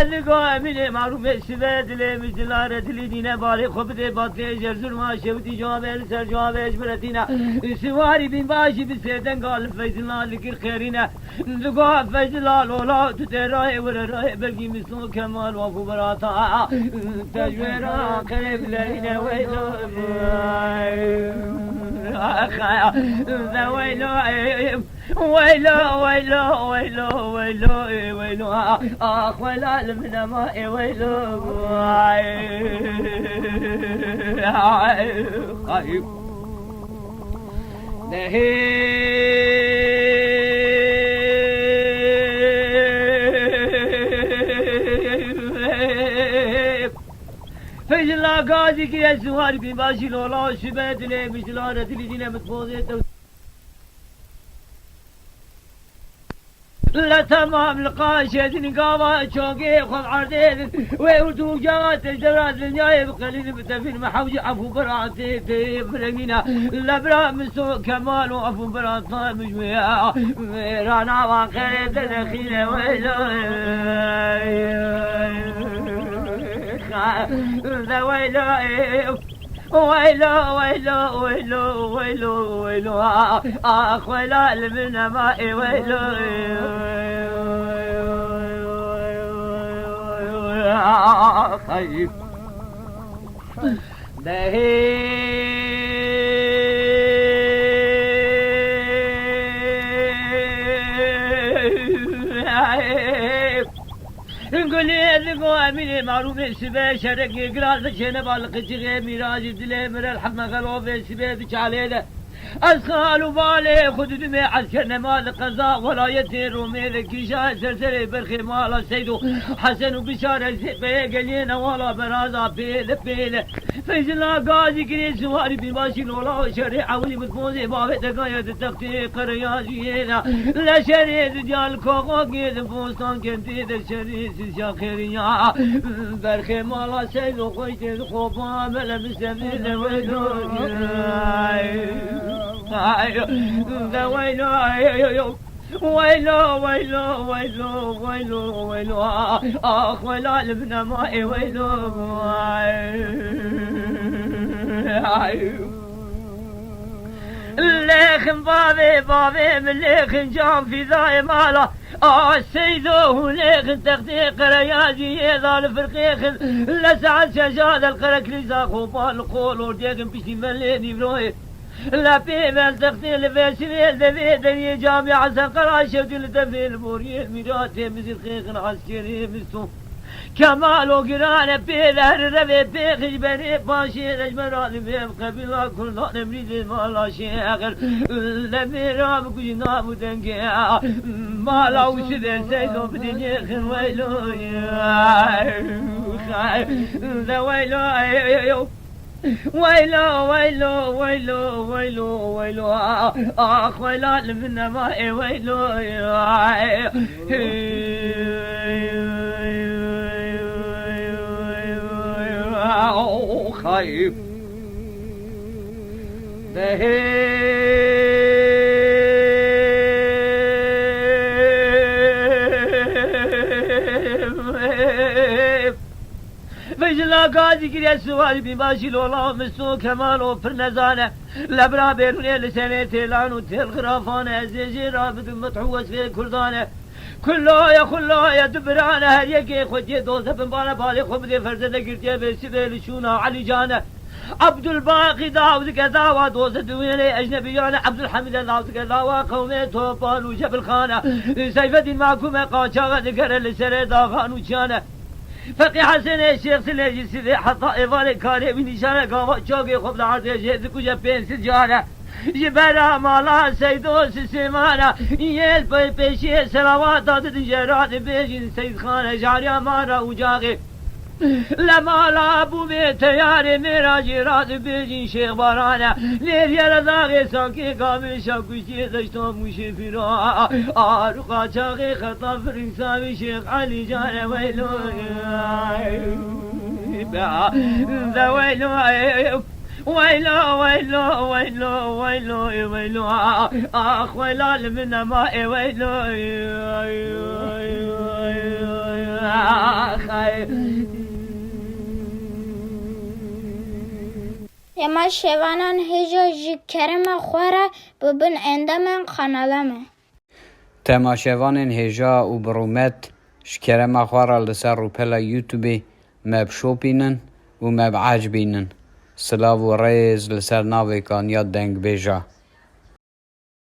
لقوا من معروف الشباب اللي مثل اللي دينا بالي خبز باطي جرزر ما شفتي جواب سر جواب اجبرتينا سواري بين باشي بسيدن قال فيز الله لك الخيرنا لقوا فيز الله لولا تتراي ولا راي بلقي مثل كمال وفو براتا تجويرا قريب لينا ويلو ويلو ويلو ويلو ويلو ويلو اخ ويلا من ماء ويلو خايف فجلا قاضي كي الزوار بباشي لولا شبات لي بجلارة اللي متفوزة لا تمام القاشد نقاوة شوقي خذ عردين ويردو جات الجراد الجايب قليل بتفين محوج عفو براتي تفرقنا لا برا من سوء كمال وعفو براتي مجموعة رانا واخير دخيلة ويلو ويلو ويلو ويلو ويلو ويلو ويلو اخ ويلا من ماء ويلو خايف نقول لقوا من معروف السبا شرق قراص شنب بالقجغ ميراج دلي مر الحق غلوب السبا بشعليله أسخال وبالي خد دمي عسكرنا مال قضاء ولاية الرومي ذكيشا سلسلة برخي مال سيدو حسن وبشارة زبية قلينا ولا برازا بيل بيل فيز الله قاضي كري سواري بماشي لولا شريعة ولي متموزي بابي تقايد التقتيق رياجينا لا شريد ديال كوغو قيد فوستان كنتي در شريد شاخريا برخي مال سيدو خويت خوبا ملا مستمد ويدو ويلو ويلو ويلو ويلو ويلو ويلو اخ ويلا لبنا ماء ويلو الليخن بابي من الليخن جام في ذاي ماله سيدوه ليخن تختيق رياجي ذا الفرقيخن لسعد شجاد القرك لزاق وبالقول وديخن بشي مليني بروي لا بيبل تغسيل بيشريل دبي دنيا جامعة سنقرا شدل دبي البوريل ميراتي مثل خيخن عسكري مستو كمال وقران بيلهر ربي بيخش بني باشي رجمران بيب قبيلة كلنا نمريد المالا شيخر لبي رام كجنا بدنكي مالا وشدن سيدو بدنيا خن ويلو ويلو ويلو ويلو ويلو ويلو ويلو اخ ويلا من ماء ويلو خايف فجلا قاضي كريا سوالي بماشي لولا مسو كمان وفر نزانه لبرا بيروني لسنة تيلان وتيل غرافانه زيجي رابط متحوس في كردانه كله يا دبرانه هر يكي خدي دوزه بمبانا بالي خبدي فرزده قرتيه بسبيل شونا علي جانه عبد الباقي داود كذا دوزه دويني اجنبيانه عبد الحميد داود كذا قومي توبان وجبل خانه سيف الدين معكم قاچاغه دقر لسره داغان وشانه فقي حسن الشيخ سليجي سيدي حتى إيفالي كاري بنشانة قاوة شوقي خبز عرضي جيد كوجة بين سجارة جبرا مالا سيدو سيمانا يل بي بيشي سلاوات دادت جرات بيجين سيد خانة جاريا مارا وجاغي لما لابو بيتياري ميرا جيرات بيجين شيخ بارانا لير يلداغي ساكي قامل شاكوشي دشتو موشي فيرا آرقا شاقي خطا فرنساوي شيخ علي جانا ويلو ويلو ويلو ويلو ويلو ويلو ويلو اخ ويلال من ماء ويلو اما شوانان هجا جی کرم خوره ببن اندامن قنالمه تماشاوان هجا و برومت شکرم خوارا لسر رو پلا یوتیوبی مب شوپینن و مب عجبینن سلاو و ریز لسر ناوی کان یاد دنگ بیجا